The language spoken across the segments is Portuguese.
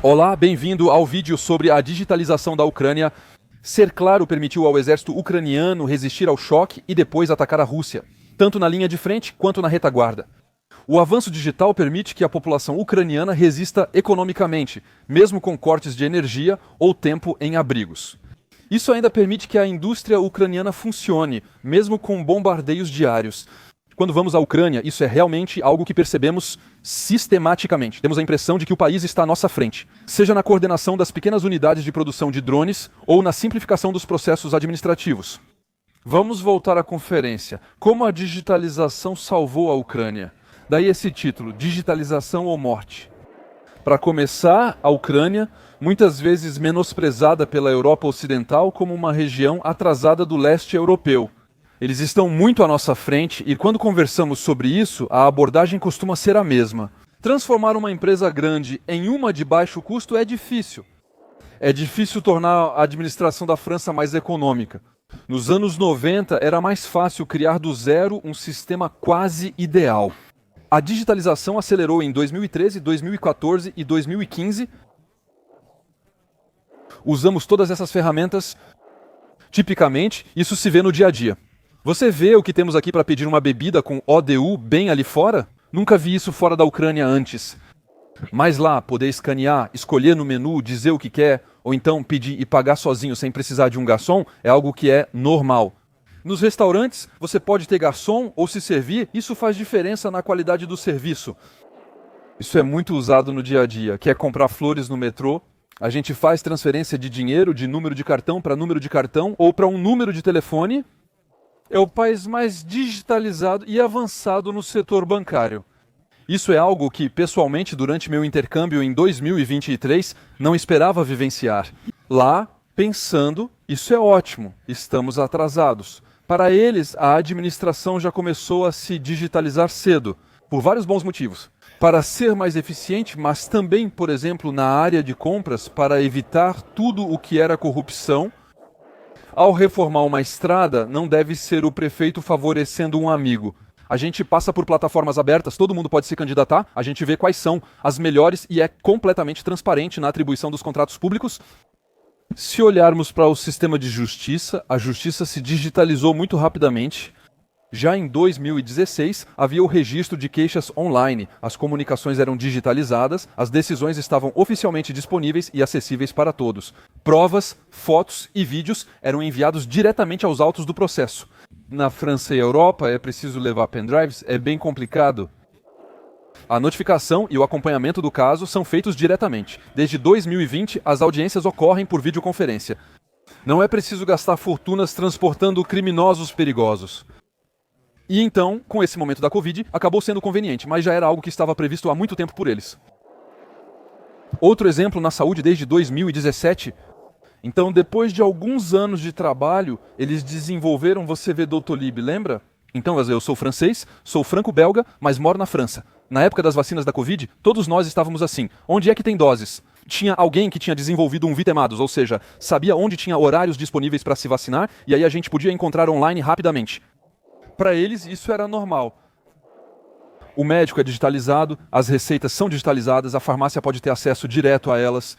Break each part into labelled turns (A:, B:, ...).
A: Olá, bem-vindo ao vídeo sobre a digitalização da Ucrânia. Ser claro permitiu ao exército ucraniano resistir ao choque e depois atacar a Rússia, tanto na linha de frente quanto na retaguarda. O avanço digital permite que a população ucraniana resista economicamente, mesmo com cortes de energia ou tempo em abrigos. Isso ainda permite que a indústria ucraniana funcione, mesmo com bombardeios diários. Quando vamos à Ucrânia, isso é realmente algo que percebemos sistematicamente. Temos a impressão de que o país está à nossa frente, seja na coordenação das pequenas unidades de produção de drones ou na simplificação dos processos administrativos. Vamos voltar à conferência. Como a digitalização salvou a Ucrânia? Daí esse título, Digitalização ou Morte. Para começar, a Ucrânia, muitas vezes menosprezada pela Europa Ocidental como uma região atrasada do leste europeu. Eles estão muito à nossa frente e quando conversamos sobre isso, a abordagem costuma ser a mesma. Transformar uma empresa grande em uma de baixo custo é difícil. É difícil tornar a administração da França mais econômica. Nos anos 90, era mais fácil criar do zero um sistema quase ideal. A digitalização acelerou em 2013, 2014 e 2015. Usamos todas essas ferramentas. Tipicamente, isso se vê no dia a dia. Você vê o que temos aqui para pedir uma bebida com ODU bem ali fora? Nunca vi isso fora da Ucrânia antes. Mas lá, poder escanear, escolher no menu, dizer o que quer, ou então pedir e pagar sozinho sem precisar de um garçom, é algo que é normal. Nos restaurantes, você pode ter garçom ou se servir, isso faz diferença na qualidade do serviço. Isso é muito usado no dia a dia. Quer comprar flores no metrô? A gente faz transferência de dinheiro de número de cartão para número de cartão ou para um número de telefone. É o país mais digitalizado e avançado no setor bancário. Isso é algo que, pessoalmente, durante meu intercâmbio em 2023, não esperava vivenciar. Lá, pensando, isso é ótimo, estamos atrasados. Para eles, a administração já começou a se digitalizar cedo, por vários bons motivos. Para ser mais eficiente, mas também, por exemplo, na área de compras, para evitar tudo o que era corrupção. Ao reformar uma estrada, não deve ser o prefeito favorecendo um amigo. A gente passa por plataformas abertas, todo mundo pode se candidatar, a gente vê quais são as melhores e é completamente transparente na atribuição dos contratos públicos. Se olharmos para o sistema de justiça, a justiça se digitalizou muito rapidamente. Já em 2016, havia o registro de queixas online, as comunicações eram digitalizadas, as decisões estavam oficialmente disponíveis e acessíveis para todos. Provas, fotos e vídeos eram enviados diretamente aos autos do processo. Na França e Europa é preciso levar pendrives, é bem complicado. A notificação e o acompanhamento do caso são feitos diretamente. Desde 2020, as audiências ocorrem por videoconferência. Não é preciso gastar fortunas transportando criminosos perigosos. E então, com esse momento da Covid, acabou sendo conveniente, mas já era algo que estava previsto há muito tempo por eles. Outro exemplo na saúde desde 2017. Então, depois de alguns anos de trabalho, eles desenvolveram, você vê Doctolib, lembra? Então, eu sou francês, sou franco-belga, mas moro na França. Na época das vacinas da Covid, todos nós estávamos assim. Onde é que tem doses? Tinha alguém que tinha desenvolvido um Vitemados, ou seja, sabia onde tinha horários disponíveis para se vacinar, e aí a gente podia encontrar online rapidamente. Para eles, isso era normal. O médico é digitalizado, as receitas são digitalizadas, a farmácia pode ter acesso direto a elas.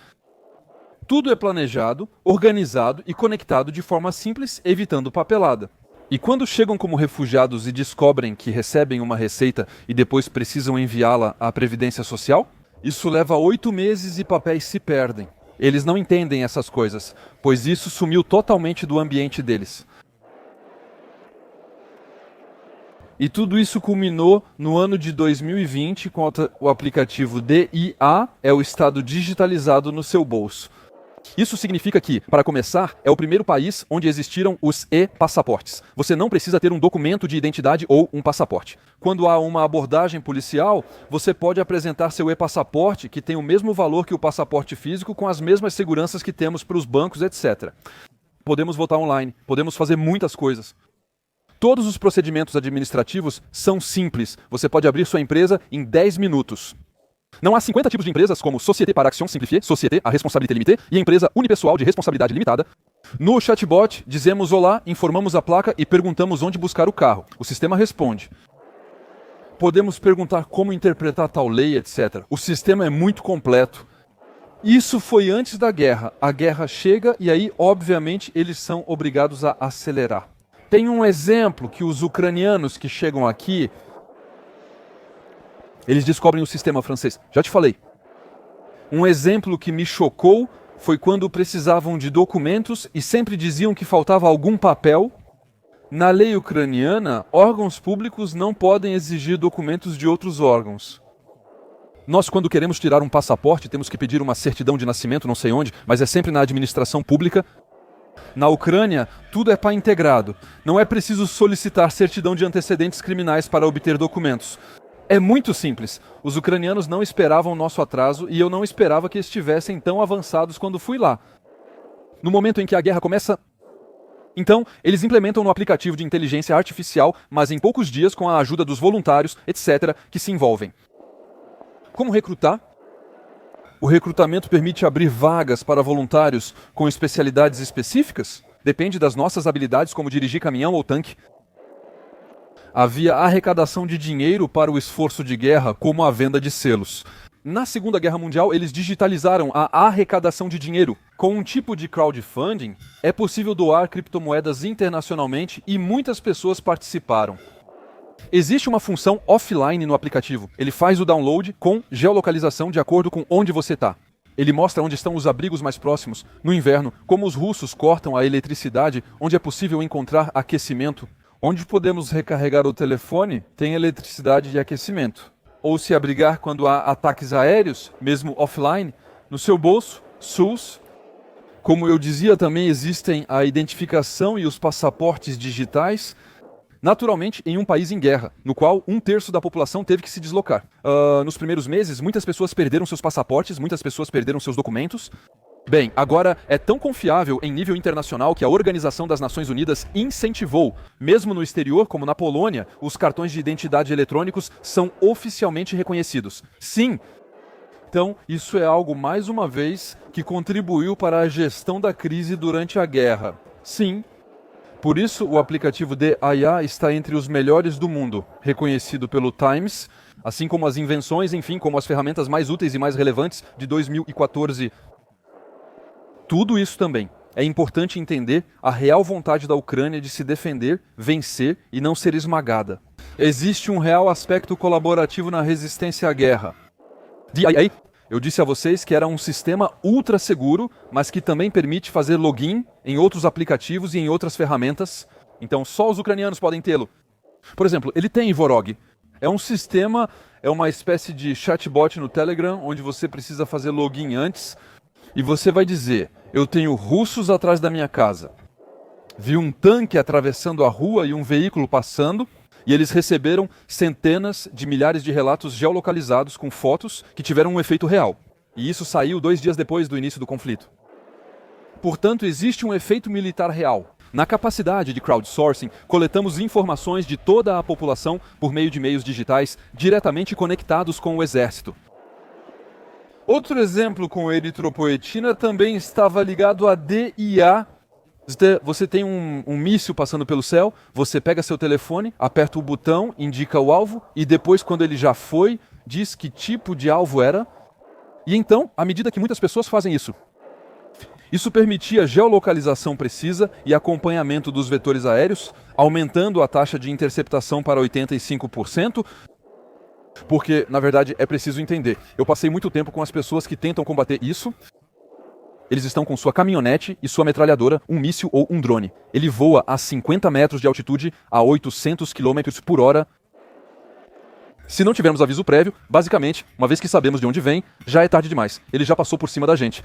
A: Tudo é planejado, organizado e conectado de forma simples, evitando papelada. E quando chegam como refugiados e descobrem que recebem uma receita e depois precisam enviá-la à Previdência Social, isso leva 8 meses e papéis se perdem. Eles não entendem essas coisas, pois isso sumiu totalmente do ambiente deles. E tudo isso culminou no ano de 2020 com o aplicativo DIA, é o Estado digitalizado no seu bolso. Isso significa que, para começar, é o primeiro país onde existiram os e-passaportes. Você não precisa ter um documento de identidade ou um passaporte. Quando há uma abordagem policial, você pode apresentar seu e-passaporte, que tem o mesmo valor que o passaporte físico, com as mesmas seguranças que temos para os bancos, etc. Podemos votar online, podemos fazer muitas coisas. Todos os procedimentos administrativos são simples. Você pode abrir sua empresa em 10 minutos. Não há 50 tipos de empresas como Société par Action Simplifiée, Société à Responsabilité Limitée e empresa unipessoal de responsabilidade limitada. No chatbot, dizemos olá, informamos a placa e perguntamos onde buscar o carro. O sistema responde. Podemos perguntar como interpretar tal lei, etc. O sistema é muito completo. Isso foi antes da guerra. A guerra chega e aí, obviamente, eles são obrigados a acelerar. Tem um exemplo que os ucranianos que chegam aqui, eles descobrem o sistema francês. Já te falei. Um exemplo que me chocou foi quando precisavam de documentos e sempre diziam que faltava algum papel. Na lei ucraniana, órgãos públicos não podem exigir documentos de outros órgãos. Nós, quando queremos tirar um passaporte, temos que pedir uma certidão de nascimento, não sei onde, mas é sempre na administração pública. Na Ucrânia, tudo é integrado. Não é preciso solicitar certidão de antecedentes criminais para obter documentos. É muito simples. Os ucranianos não esperavam o nosso atraso e eu não esperava que estivessem tão avançados quando fui lá. No momento em que a guerra começa, então, eles implementam no aplicativo de inteligência artificial, mas em poucos dias com a ajuda dos voluntários, etc., que se envolvem. Como recrutar? O recrutamento permite abrir vagas para voluntários com especialidades específicas? Depende das nossas habilidades, como dirigir caminhão ou tanque. Havia arrecadação de dinheiro para o esforço de guerra, como a venda de selos. Na Segunda Guerra Mundial, eles digitalizaram a arrecadação de dinheiro. Com um tipo de crowdfunding, é possível doar criptomoedas internacionalmente e muitas pessoas participaram. Existe uma função offline no aplicativo. Ele faz o download com geolocalização de acordo com onde você está. Ele mostra onde estão os abrigos mais próximos. No inverno, como os russos cortam a eletricidade, onde é possível encontrar aquecimento. Onde podemos recarregar o telefone, tem eletricidade e aquecimento. Ou se abrigar quando há ataques aéreos, mesmo offline, no seu bolso, SUS. Como eu dizia, também existem a identificação e os passaportes digitais. Naturalmente, em um país em guerra, no qual 1/3 da população teve que se deslocar. Nos primeiros meses, muitas pessoas perderam seus passaportes, muitas pessoas perderam seus documentos. Bem, agora é tão confiável em nível internacional que a Organização das Nações Unidas incentivou, mesmo no exterior, como na Polônia, os cartões de identidade eletrônicos são oficialmente reconhecidos. Sim! Então, isso é algo, mais uma vez, que contribuiu para a gestão da crise durante a guerra. Sim! Por isso, o aplicativo DIA está entre os melhores do mundo, reconhecido pelo Times, assim como as invenções, enfim, como as ferramentas mais úteis e mais relevantes de 2014. Tudo isso também. É importante entender a real vontade da Ucrânia de se defender, vencer e não ser esmagada. Existe um real aspecto colaborativo na resistência à guerra. DIA, eu disse a vocês que era um sistema ultra seguro, mas que também permite fazer login em outros aplicativos e em outras ferramentas. Então só os ucranianos podem tê-lo. Por exemplo, ele tem Ivorog. É um sistema, é uma espécie de chatbot no Telegram, onde você precisa fazer login antes. E você vai dizer, eu tenho russos atrás da minha casa. Vi um tanque atravessando a rua e um veículo passando. E eles receberam centenas de milhares de relatos geolocalizados com fotos que tiveram um efeito real. E isso saiu 2 dias depois do início do conflito. Portanto, existe um efeito militar real. Na capacidade de crowdsourcing, coletamos informações de toda a população por meio de meios digitais diretamente conectados com o exército. Outro exemplo com eritropoetina também estava ligado a DIA. Você tem um míssil passando pelo céu, você pega seu telefone, aperta o botão, indica o alvo e depois, quando ele já foi, diz que tipo de alvo era. E então, à medida que muitas pessoas fazem isso, isso permitia geolocalização precisa e acompanhamento dos vetores aéreos, aumentando a taxa de interceptação para 85%, porque, na verdade, é preciso entender. Eu passei muito tempo com as pessoas que tentam combater isso. Eles estão com sua caminhonete e sua metralhadora, um míssil ou um drone. Ele voa a 50 metros de altitude a 800 km por hora. Se não tivermos aviso prévio, basicamente, uma vez que sabemos de onde vem, já é tarde demais. Ele já passou por cima da gente.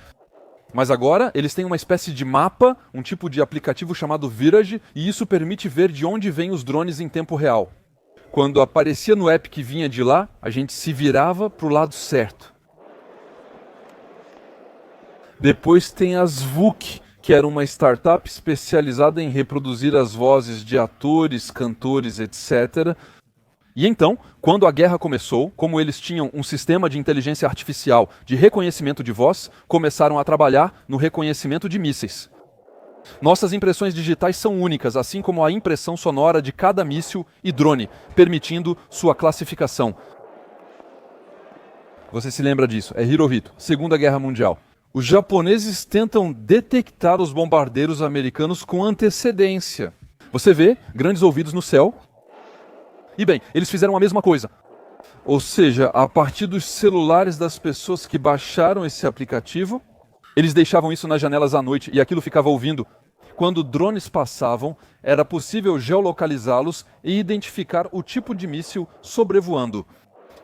A: Mas agora, eles têm uma espécie de mapa, um tipo de aplicativo chamado Virage, e isso permite ver de onde vêm os drones em tempo real. Quando aparecia no app que vinha de lá, a gente se virava para o lado certo. Depois tem a Zvuk, que era uma startup especializada em reproduzir as vozes de atores, cantores, etc. E então, quando a guerra começou, como eles tinham um sistema de inteligência artificial de reconhecimento de voz, começaram a trabalhar no reconhecimento de mísseis. Nossas impressões digitais são únicas, assim como a impressão sonora de cada míssil e drone, permitindo sua classificação. Você se lembra disso? É Hirohito, Segunda Guerra Mundial. Os japoneses tentam detectar os bombardeiros americanos com antecedência. Você vê grandes ouvidos no céu. E bem, eles fizeram a mesma coisa. Ou seja, a partir dos celulares das pessoas que baixaram esse aplicativo, eles deixavam isso nas janelas à noite e aquilo ficava ouvindo. Quando drones passavam, era possível geolocalizá-los e identificar o tipo de míssil sobrevoando.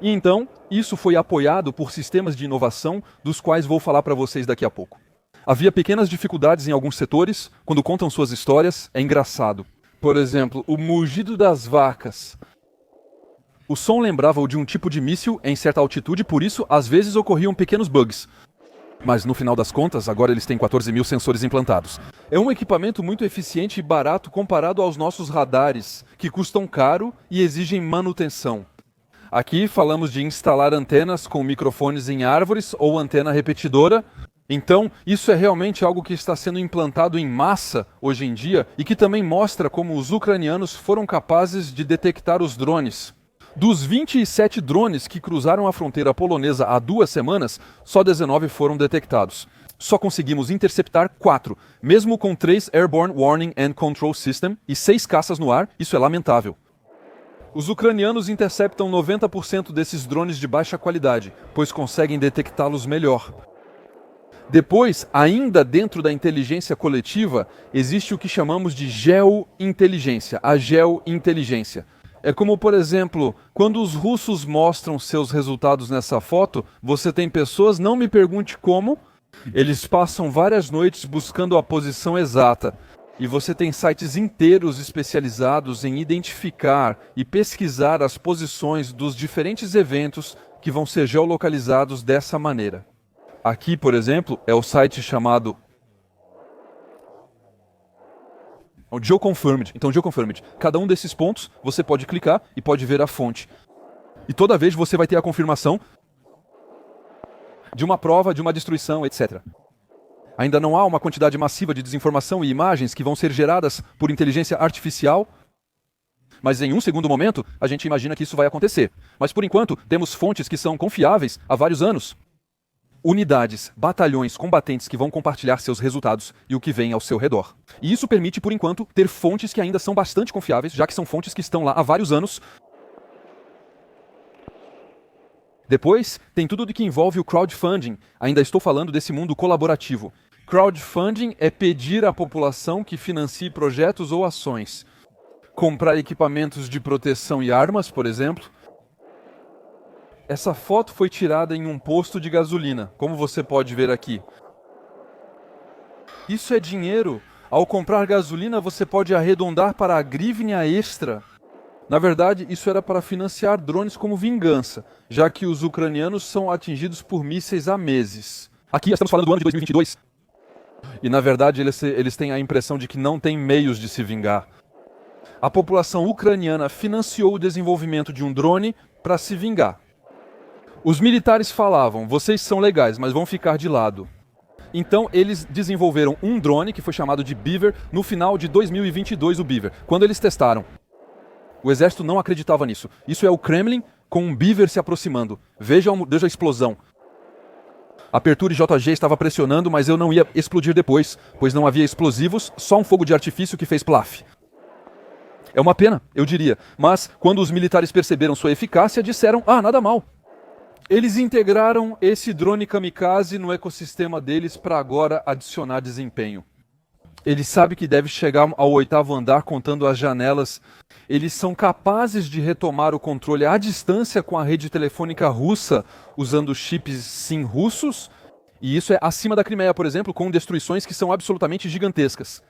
A: E então, isso foi apoiado por sistemas de inovação, dos quais vou falar para vocês daqui a pouco. Havia pequenas dificuldades em alguns setores, quando contam suas histórias, é engraçado. Por exemplo, o mugido das vacas. O som lembrava o de um tipo de míssil em certa altitude, por isso, às vezes ocorriam pequenos bugs. Mas no final das contas, agora eles têm 14 mil sensores implantados. É um equipamento muito eficiente e barato comparado aos nossos radares, que custam caro e exigem manutenção. Aqui falamos de instalar antenas com microfones em árvores ou antena repetidora. Então, isso é realmente algo que está sendo implantado em massa hoje em dia e que também mostra como os ucranianos foram capazes de detectar os drones. Dos 27 drones que cruzaram a fronteira polonesa há 2 semanas, só 19 foram detectados. Só conseguimos interceptar 4, mesmo com 3 Airborne Warning and Control System e 6 caças no ar, isso é lamentável. Os ucranianos interceptam 90% desses drones de baixa qualidade, pois conseguem detectá-los melhor. Depois, ainda dentro da inteligência coletiva, existe o que chamamos de geointeligência, a geointeligência. É como, por exemplo, quando os russos mostram seus resultados nessa foto, você tem pessoas, não me pergunte como, eles passam várias noites buscando a posição exata. E você tem sites inteiros especializados em identificar e pesquisar as posições dos diferentes eventos que vão ser geolocalizados dessa maneira. Aqui, por exemplo, é o site chamado o GeoConfirmed. Então, GeoConfirmed. Cada um desses pontos você pode clicar e pode ver a fonte. E toda vez você vai ter a confirmação de uma prova, de uma destruição, etc. Ainda não há uma quantidade massiva de desinformação e imagens que vão ser geradas por inteligência artificial, mas em um segundo momento a gente imagina que isso vai acontecer. Mas por enquanto temos fontes que são confiáveis há vários anos. Unidades, batalhões, combatentes que vão compartilhar seus resultados e o que vem ao seu redor. E isso permite, por enquanto, ter fontes que ainda são bastante confiáveis, já que são fontes que estão lá há vários anos. Depois, tem tudo o que envolve o crowdfunding. Ainda estou falando desse mundo colaborativo. Crowdfunding é pedir à população que financie projetos ou ações. Comprar equipamentos de proteção e armas, por exemplo. Essa foto foi tirada em um posto de gasolina, como você pode ver aqui. Isso é dinheiro. Ao comprar gasolina, você pode arredondar para a grivnia extra. Na verdade, isso era para financiar drones como vingança, já que os ucranianos são atingidos por mísseis há meses. Aqui estamos falando do ano de 2022. E na verdade, eles têm a impressão de que não têm meios de se vingar. A população ucraniana financiou o desenvolvimento de um drone para se vingar. Os militares falavam, vocês são legais, mas vão ficar de lado. Então eles desenvolveram um drone que foi chamado de Beaver no final de 2022, o Beaver. Quando eles testaram, o exército não acreditava nisso. Isso é o Kremlin com um Beaver se aproximando. Veja a explosão. A Apertura JG estava pressionando, mas eu não ia explodir depois, pois não havia explosivos, só um fogo de artifício que fez plaf. É uma pena, eu diria, mas quando os militares perceberam sua eficácia, disseram, nada mal. Eles integraram esse drone kamikaze no ecossistema deles para agora adicionar desempenho. Ele sabe que deve chegar ao 8º andar contando as janelas. Eles são capazes de retomar o controle à distância com a rede telefônica russa, usando chips SIM russos. E isso é acima da Crimeia, por exemplo, com destruições que são absolutamente gigantescas.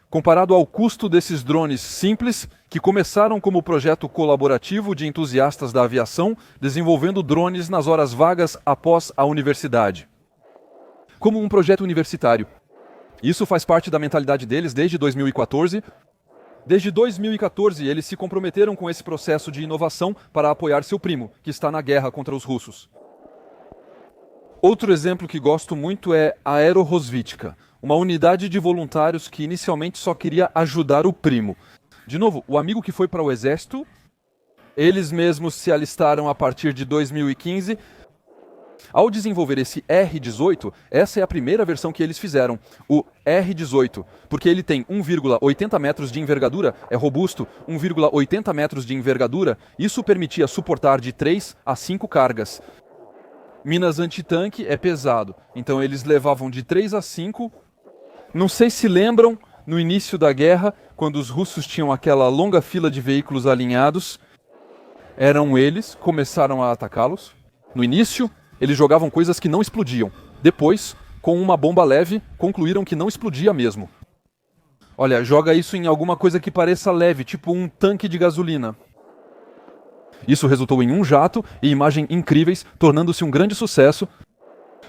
A: Comparado ao custo desses drones simples, que começaram como projeto colaborativo de entusiastas da aviação, desenvolvendo drones nas horas vagas após a universidade. Como um projeto universitário. Isso faz parte da mentalidade deles desde 2014. Desde 2014, eles se comprometeram com esse processo de inovação para apoiar seu primo, que está na guerra contra os russos. Outro exemplo que gosto muito é a Aerorosvitka, uma unidade de voluntários que inicialmente só queria ajudar o primo. De novo, o amigo que foi para o exército, eles mesmos se alistaram a partir de 2015, Ao desenvolver esse R-18, essa é a primeira versão que eles fizeram, o R-18, porque ele tem 1,80 metros de envergadura, é robusto, 1,80 metros de envergadura, isso permitia suportar de 3 a 5 cargas. Minas antitanque é pesado, então eles levavam de 3 a 5. Não sei se lembram, no início da guerra, quando os russos tinham aquela longa fila de veículos alinhados, eram eles, começaram a atacá-los. No início, eles jogavam coisas que não explodiam. Depois, com uma bomba leve, concluíram que não explodia mesmo. Olha, joga isso em alguma coisa que pareça leve, tipo um tanque de gasolina. Isso resultou em um jato e imagens incríveis, tornando-se um grande sucesso.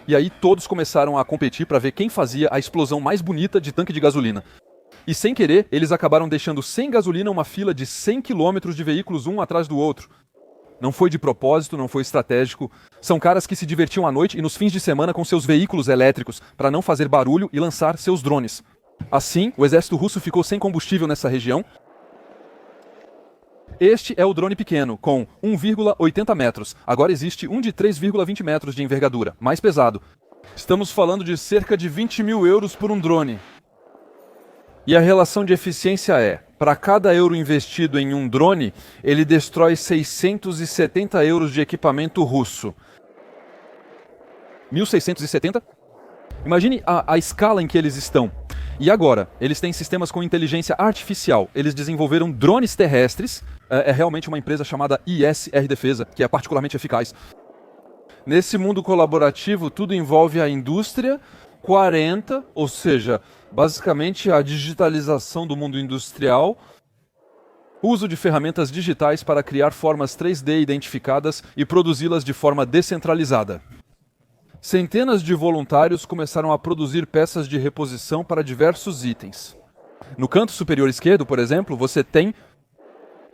A: E aí todos começaram a competir para ver quem fazia a explosão mais bonita de tanque de gasolina. E sem querer, eles acabaram deixando sem gasolina uma fila de 100 km de veículos um atrás do outro. Não foi de propósito, não foi estratégico. São caras que se divertiam à noite e nos fins de semana com seus veículos elétricos, para não fazer barulho e lançar seus drones. Assim, o exército russo ficou sem combustível nessa região. Este é o drone pequeno, com 1,80 metros. Agora existe um de 3,20 metros de envergadura, mais pesado. Estamos falando de cerca de 20 mil euros por um drone. E a relação de eficiência é, para cada euro investido em um drone, ele destrói 670 euros de equipamento russo. 1.670? Imagine a escala em que eles estão. E agora, eles têm sistemas com inteligência artificial. Eles desenvolveram drones terrestres. É realmente uma empresa chamada ISR Defesa, que é particularmente eficaz. Nesse mundo colaborativo, tudo envolve a indústria 40, ou seja, basicamente a digitalização do mundo industrial, uso de ferramentas digitais para criar formas 3D identificadas e produzi-las de forma descentralizada. Centenas de voluntários começaram a produzir peças de reposição para diversos itens. No canto superior esquerdo, por exemplo, você tem,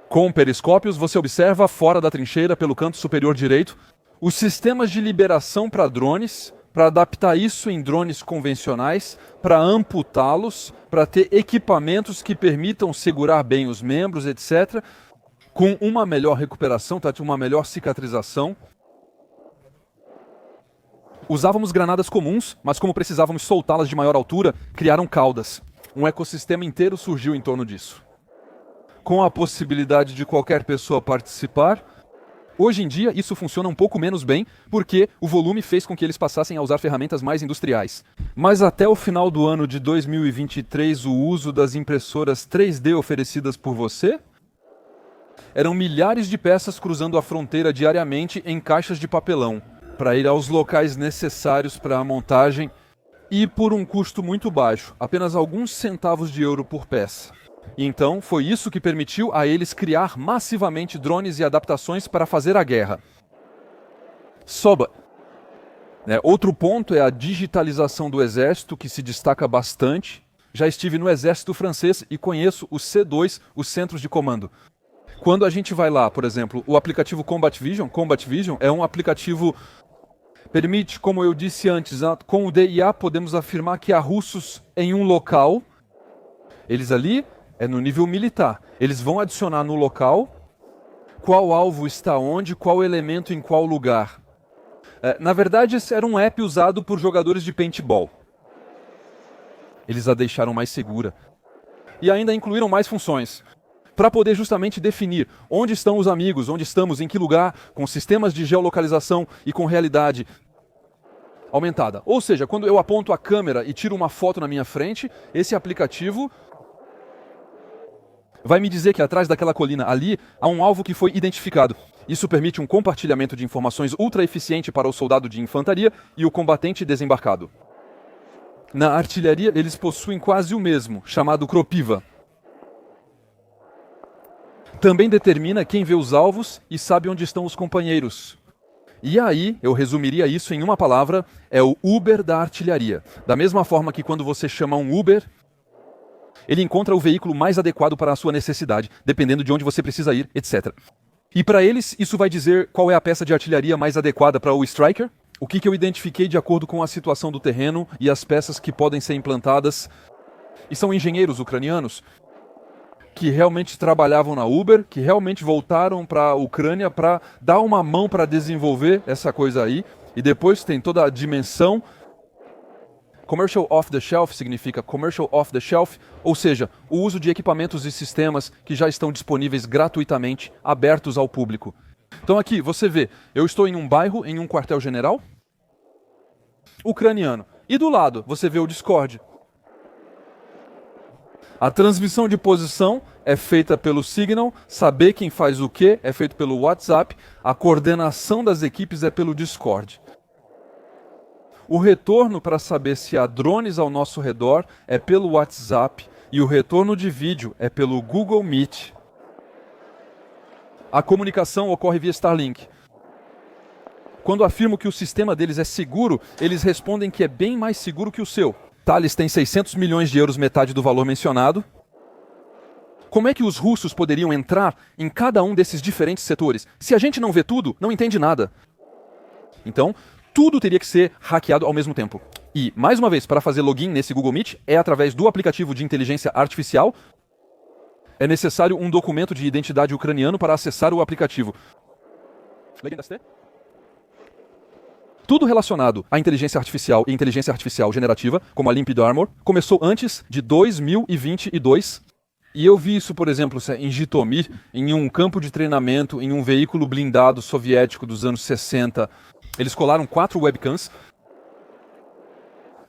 A: com periscópios, você observa fora da trincheira, pelo canto superior direito, os sistemas de liberação para drones, para adaptar isso em drones convencionais, para amputá-los, para ter equipamentos que permitam segurar bem os membros, etc., com uma melhor recuperação, uma melhor cicatrização. Usávamos granadas comuns, mas como precisávamos soltá-las de maior altura, criaram caudas. Um ecossistema inteiro surgiu em torno disso. Com a possibilidade de qualquer pessoa participar, hoje em dia isso funciona um pouco menos bem, porque o volume fez com que eles passassem a usar ferramentas mais industriais. Mas até o final do ano de 2023, o uso das impressoras 3D oferecidas por você eram milhares de peças cruzando a fronteira diariamente em caixas de papelão, para ir aos locais necessários para a montagem e por um custo muito baixo, apenas alguns centavos de euro por peça. E então foi isso que permitiu a eles criar massivamente drones e adaptações para fazer a guerra. Outro ponto é a digitalização do exército, que se destaca bastante. Já estive no exército francês e conheço o C2, os centros de comando. Quando a gente vai lá, por exemplo, o aplicativo Combat Vision é um aplicativo permite, como eu disse antes, com o DIA podemos afirmar que há russos em um local, eles ali é no nível militar, eles vão adicionar no local qual alvo está onde, qual elemento em qual lugar. Na verdade, esse era um app usado por jogadores de paintball. Eles a deixaram mais segura. E ainda incluíram mais funções, para poder justamente definir onde estão os amigos, onde estamos, em que lugar, com sistemas de geolocalização e com realidade aumentada. Ou seja, quando eu aponto a câmera e tiro uma foto na minha frente, esse aplicativo vai me dizer que atrás daquela colina ali há um alvo que foi identificado. Isso permite um compartilhamento de informações ultra eficiente para o soldado de infantaria e o combatente desembarcado. Na artilharia, eles possuem quase o mesmo, chamado Kropiva. Também determina quem vê os alvos e sabe onde estão os companheiros. E aí, eu resumiria isso em uma palavra, é o Uber da artilharia. Da mesma forma que quando você chama um Uber, ele encontra o veículo mais adequado para a sua necessidade, dependendo de onde você precisa ir, etc. E para eles, isso vai dizer qual é a peça de artilharia mais adequada para o Striker, o que eu identifiquei de acordo com a situação do terreno e as peças que podem ser implantadas. E são engenheiros ucranianos que realmente trabalhavam na Uber, que realmente voltaram para a Ucrânia para dar uma mão para desenvolver essa coisa aí. E depois tem toda a dimensão. Commercial off the shelf significa commercial off the shelf, ou seja, o uso de equipamentos e sistemas que já estão disponíveis gratuitamente, abertos ao público. Então aqui você vê, eu estou em um bairro, em um quartel-general ucraniano. E do lado você vê o Discord. A transmissão de posição é feita pelo Signal, saber quem faz o que é feito pelo WhatsApp, a coordenação das equipes é pelo Discord. O retorno para saber se há drones ao nosso redor é pelo WhatsApp e o retorno de vídeo é pelo Google Meet. A comunicação ocorre via Starlink. Quando afirmo que o sistema deles é seguro, eles respondem que é bem mais seguro que o seu. Thales tem 600 milhões de euros, metade do valor mencionado. Como é que os russos poderiam entrar em cada um desses diferentes setores? Se a gente não vê tudo, não entende nada. Então, tudo teria que ser hackeado ao mesmo tempo. E, mais uma vez, para fazer login nesse Google Meet, é através do aplicativo de inteligência artificial. É necessário um documento de identidade ucraniano para acessar o aplicativo. Tudo relacionado à inteligência artificial e inteligência artificial generativa, como a Limpid Armor, começou antes de 2022. E eu vi isso, por exemplo, em Jitomir, em um campo de treinamento, em um veículo blindado soviético dos anos 60. Eles colaram 4 webcams,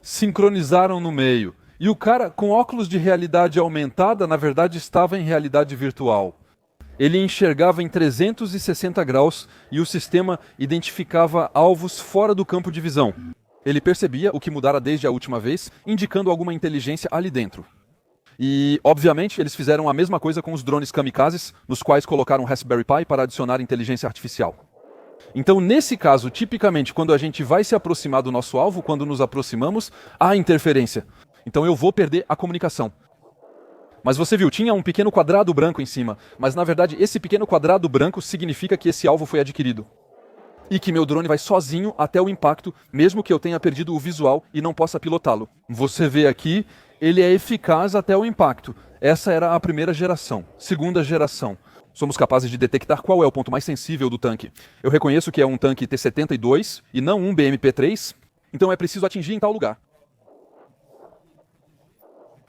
A: sincronizaram no meio. E o cara, com óculos de realidade aumentada, na verdade estava em realidade virtual. Ele enxergava em 360 graus e o sistema identificava alvos fora do campo de visão. Ele percebia o que mudara desde a última vez, indicando alguma inteligência ali dentro. E, obviamente, eles fizeram a mesma coisa com os drones kamikazes, nos quais colocaram Raspberry Pi para adicionar inteligência artificial. Então, nesse caso, tipicamente, quando a gente vai se aproximar do nosso alvo, quando nos aproximamos, há interferência. Então eu vou perder a comunicação. Mas você viu, tinha um pequeno quadrado branco em cima, mas na verdade esse pequeno quadrado branco significa que esse alvo foi adquirido. E que meu drone vai sozinho até o impacto, mesmo que eu tenha perdido o visual e não possa pilotá-lo. Você vê aqui, ele é eficaz até o impacto. Essa era a primeira geração. Segunda geração. Somos capazes de detectar qual é o ponto mais sensível do tanque. Eu reconheço que é um tanque T-72 e não um BMP-3, então é preciso atingir em tal lugar.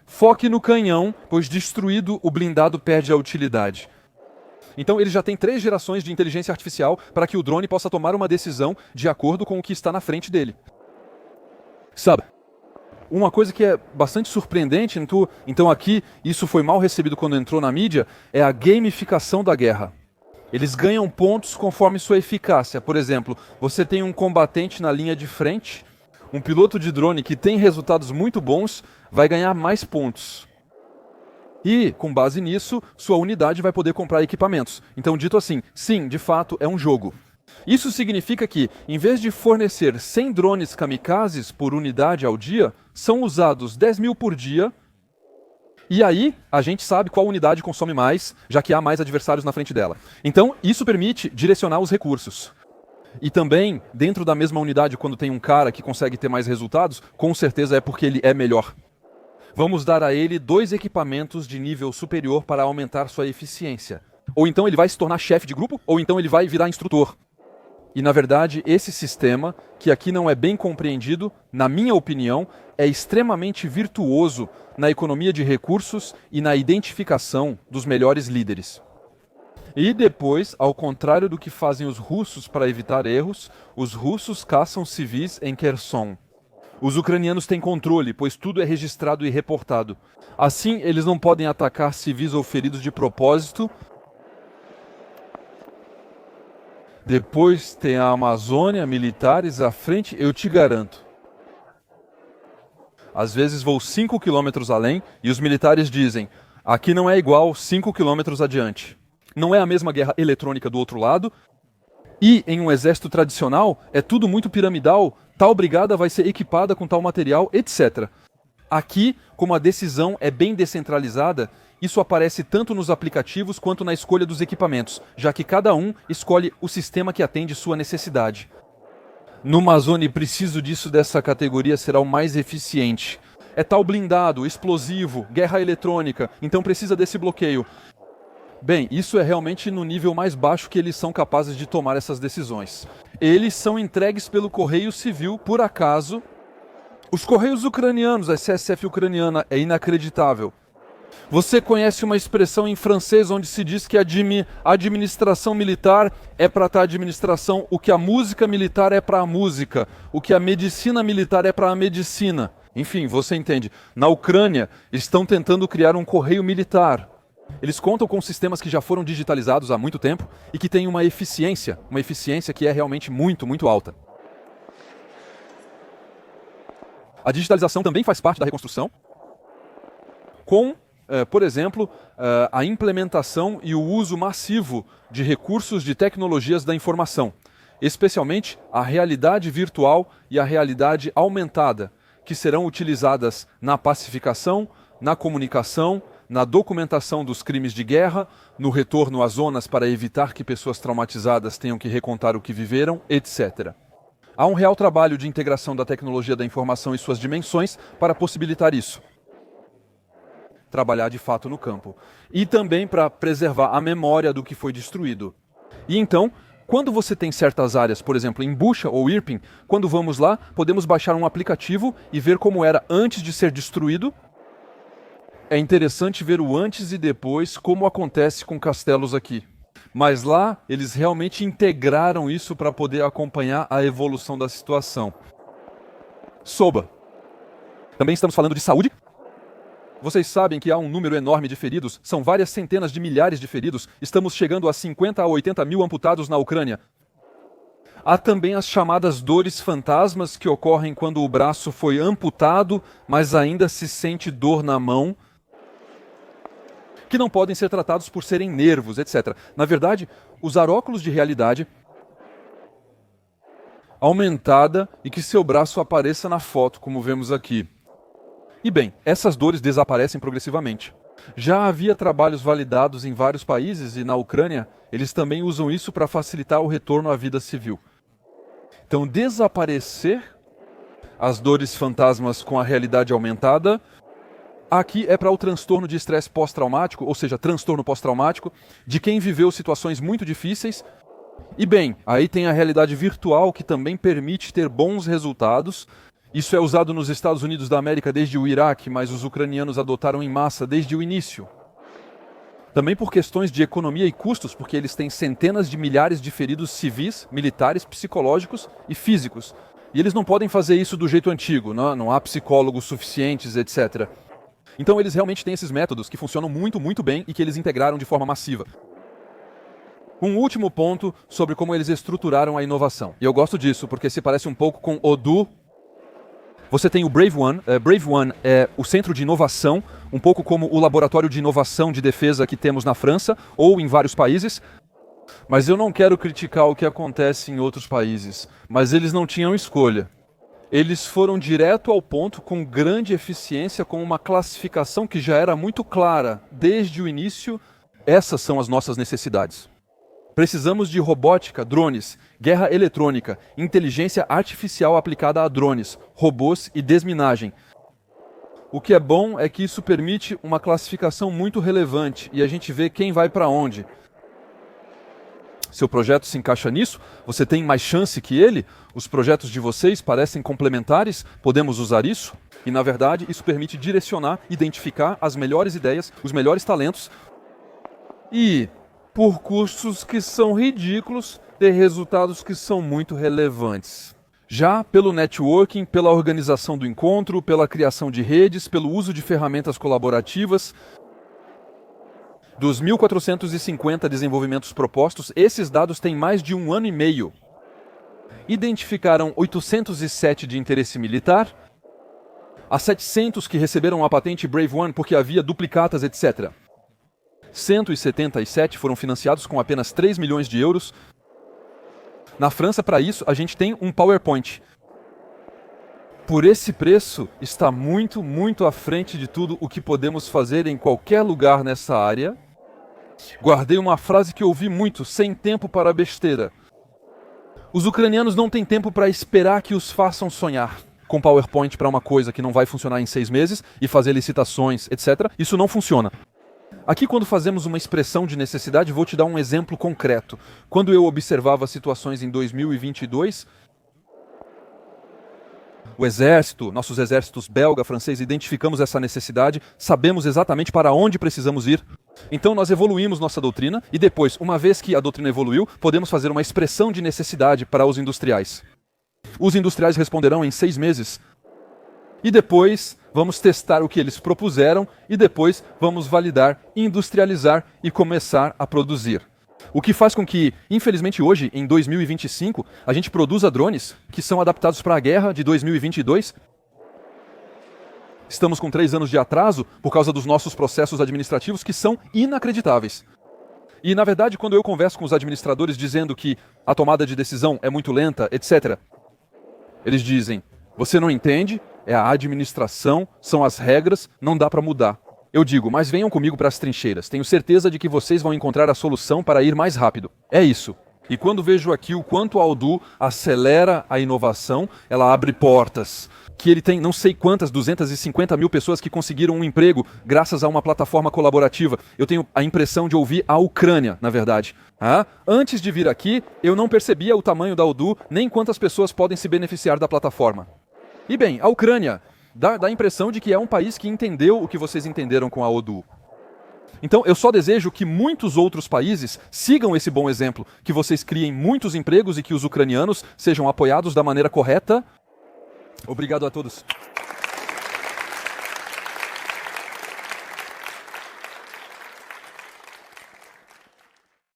A: Foque no canhão, pois destruído o blindado perde a utilidade. Então ele já tem 3 gerações de inteligência artificial para que o drone possa tomar uma decisão de acordo com o que está na frente dele. Sabe? Uma coisa que é bastante surpreendente, então aqui, isso foi mal recebido quando entrou na mídia, é a gamificação da guerra. Eles ganham pontos conforme sua eficácia. Por exemplo, você tem um combatente na linha de frente, um piloto de drone que tem resultados muito bons, vai ganhar mais pontos. E, com base nisso, sua unidade vai poder comprar equipamentos. Então, dito assim, sim, de fato, é um jogo. Isso significa que, em vez de fornecer 100 drones kamikazes por unidade ao dia, são usados 10 mil por dia, e aí a gente sabe qual unidade consome mais, já que há mais adversários na frente dela. Então, isso permite direcionar os recursos. E também, dentro da mesma unidade, quando tem um cara que consegue ter mais resultados, com certeza é porque ele é melhor. Vamos dar a ele 2 equipamentos de nível superior para aumentar sua eficiência. Ou então ele vai se tornar chefe de grupo, ou então ele vai virar instrutor. E, na verdade, esse sistema, que aqui não é bem compreendido, na minha opinião, é extremamente virtuoso na economia de recursos e na identificação dos melhores líderes. E depois, ao contrário do que fazem os russos para evitar erros, os russos caçam civis em Kherson. Os ucranianos têm controle, pois tudo é registrado e reportado. Assim, eles não podem atacar civis ou feridos de propósito. Depois tem a Amazônia, militares à frente, eu te garanto. Às vezes vou 5 quilômetros além e os militares dizem, aqui não é igual 5 quilômetros adiante. Não é a mesma guerra eletrônica do outro lado. E em um exército tradicional, é tudo muito piramidal, tal brigada vai ser equipada com tal material, etc. Aqui, como a decisão é bem descentralizada, isso aparece tanto nos aplicativos quanto na escolha dos equipamentos, já que cada um escolhe o sistema que atende sua necessidade. No Amazônia, preciso disso, dessa categoria será o mais eficiente. É tal blindado, explosivo, guerra eletrônica, então precisa desse bloqueio. Bem, isso é realmente no nível mais baixo que eles são capazes de tomar essas decisões. Eles são entregues pelo Correio Civil, por acaso. Os Correios ucranianos, a SSF ucraniana, é inacreditável. Você conhece uma expressão em francês onde se diz que a administração militar é para a administração, o que a música militar é para a música, o que a medicina militar é para a medicina. Enfim, você entende. Na Ucrânia, estão tentando criar um correio militar. Eles contam com sistemas que já foram digitalizados há muito tempo e que têm uma eficiência que é realmente muito, muito alta. A digitalização também faz parte da reconstrução, com, por exemplo, a implementação e o uso massivo de recursos de tecnologias da informação, especialmente a realidade virtual e a realidade aumentada, que serão utilizadas na pacificação, na comunicação, na documentação dos crimes de guerra, no retorno às zonas para evitar que pessoas traumatizadas tenham que recontar o que viveram, etc. Há um real trabalho de integração da tecnologia da informação e suas dimensões para possibilitar isso. Trabalhar de fato no campo. E também para preservar a memória do que foi destruído. E então, quando você tem certas áreas, por exemplo, em Bucha ou Irpin, quando vamos lá, podemos baixar um aplicativo e ver como era antes de ser destruído. É interessante ver o antes e depois, como acontece com castelos aqui. Mas lá, eles realmente integraram isso para poder acompanhar a evolução da situação. Soba. Também estamos falando de saúde. Vocês sabem que há um número enorme de feridos, são várias centenas de milhares de feridos, estamos chegando a 50 a 80 mil amputados na Ucrânia. Há também as chamadas dores fantasmas que ocorrem quando o braço foi amputado, mas ainda se sente dor na mão, que não podem ser tratados por serem nervos, etc. Na verdade, usar óculos de realidade aumentada e que seu braço apareça na foto, como vemos aqui. E bem, essas dores desaparecem progressivamente. Já havia trabalhos validados em vários países e na Ucrânia, eles também usam isso para facilitar o retorno à vida civil. Então, desaparecer as dores fantasmas com a realidade aumentada, aqui é para o transtorno de estresse pós-traumático, ou seja, transtorno pós-traumático, de quem viveu situações muito difíceis. E bem, aí tem a realidade virtual que também permite ter bons resultados. Isso é usado nos Estados Unidos da América desde o Iraque, mas os ucranianos adotaram em massa desde o início. Também por questões de economia e custos, porque eles têm centenas de milhares de feridos civis, militares, psicológicos e físicos. E eles não podem fazer isso do jeito antigo, não há psicólogos suficientes, etc. Então eles realmente têm esses métodos que funcionam muito, muito bem e que eles integraram de forma massiva. Um último ponto sobre como eles estruturaram a inovação. E eu gosto disso, porque se parece um pouco com Odoo. Você tem o Brave One. Brave One é o centro de inovação, um pouco como o laboratório de inovação de defesa que temos na França ou em vários países. Mas eu não quero criticar o que acontece em outros países. Mas eles não tinham escolha. Eles foram direto ao ponto com grande eficiência, com uma classificação que já era muito clara desde o início. Essas são as nossas necessidades. Precisamos de robótica, drones, guerra eletrônica, inteligência artificial aplicada a drones, robôs e desminagem. O que é bom é que isso permite uma classificação muito relevante e a gente vê quem vai para onde. Seu projeto se encaixa nisso? Você tem mais chance que ele? Os projetos de vocês parecem complementares? Podemos usar isso? E, na verdade, isso permite direcionar, identificar as melhores ideias, os melhores talentos e, por custos que são ridículos, ter resultados que são muito relevantes. Já pelo networking, pela organização do encontro, pela criação de redes, pelo uso de ferramentas colaborativas, dos 1.450 desenvolvimentos propostos, esses dados têm mais de 1 ano e meio. Identificaram 807 de interesse militar, há 700 que receberam a patente Brave One porque havia duplicatas, etc. 177 foram financiados com apenas 3 milhões de euros. Na França, para isso, a gente tem um PowerPoint. Por esse preço, está muito, muito à frente de tudo o que podemos fazer em qualquer lugar nessa área. Guardei uma frase que ouvi muito, sem tempo para besteira. Os ucranianos não têm tempo para esperar que os façam sonhar com PowerPoint para uma coisa que não vai funcionar em 6 meses e fazer licitações, etc. Isso não funciona. Aqui, quando fazemos uma expressão de necessidade, vou te dar um exemplo concreto. Quando eu observava situações em 2022, o exército, nossos exércitos belga, francês, identificamos essa necessidade, sabemos exatamente para onde precisamos ir. Então nós evoluímos nossa doutrina e depois, uma vez que a doutrina evoluiu, podemos fazer uma expressão de necessidade para os industriais. Os industriais responderão em 6 meses. E depois vamos testar o que eles propuseram e depois vamos validar, industrializar e começar a produzir. O que faz com que, infelizmente hoje, em 2025, a gente produza drones que são adaptados para a guerra de 2022. Estamos com 3 anos de atraso por causa dos nossos processos administrativos que são inacreditáveis. E, na verdade, quando eu converso com os administradores dizendo que a tomada de decisão é muito lenta, etc., eles dizem, você não entende, é a administração, são as regras, não dá para mudar. Eu digo, mas venham comigo para as trincheiras, tenho certeza de que vocês vão encontrar a solução para ir mais rápido. É isso. E quando vejo aqui o quanto a Odoo acelera a inovação, ela abre portas. Que ele tem não sei quantas, 250 mil pessoas que conseguiram um emprego graças a uma plataforma colaborativa. Eu tenho a impressão de ouvir a Ucrânia, na verdade. Antes de vir aqui, eu não percebia o tamanho da Odoo, nem quantas pessoas podem se beneficiar da plataforma. E bem, a Ucrânia dá a impressão de que é um país que entendeu o que vocês entenderam com a Odoo. Então, eu só desejo que muitos outros países sigam esse bom exemplo, que vocês criem muitos empregos e que os ucranianos sejam apoiados da maneira correta. Obrigado a todos.